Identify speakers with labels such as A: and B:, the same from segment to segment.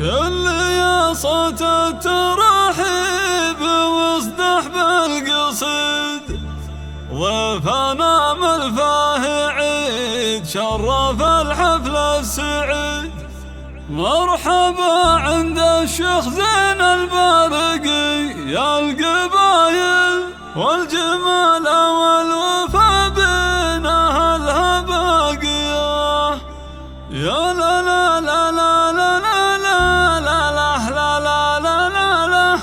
A: شل يا صوت الترحيب واصدح بالقصيد، ضيفنا ملفاه عيد شرف الحفل السعيد. مرحبا عند الشيخ زين البارقي يا القبايل والجمال والوفا بين أهلها باقية. يا لا لا لا لا لا لا لا لا لا لا لا لا لا،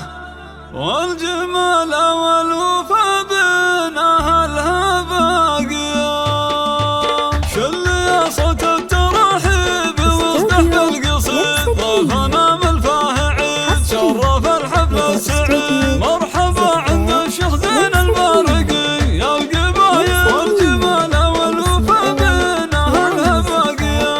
A: والجمال والوفا بين أهلها باقية. شل يا صوت الترحيب واصدح بالقصيد، ضيفنا ملفاه عيد شرف الحفل السعيد. مرحبا عند الشيخ زين البارقي يا القبايل والجمال والوفا بين أهلها باقية.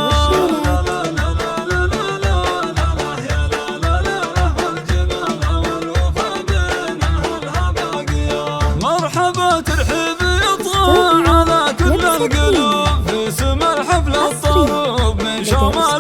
A: مرحبا ترحيب يطغى على كل القلوب في سما الحفل الطروب من شمال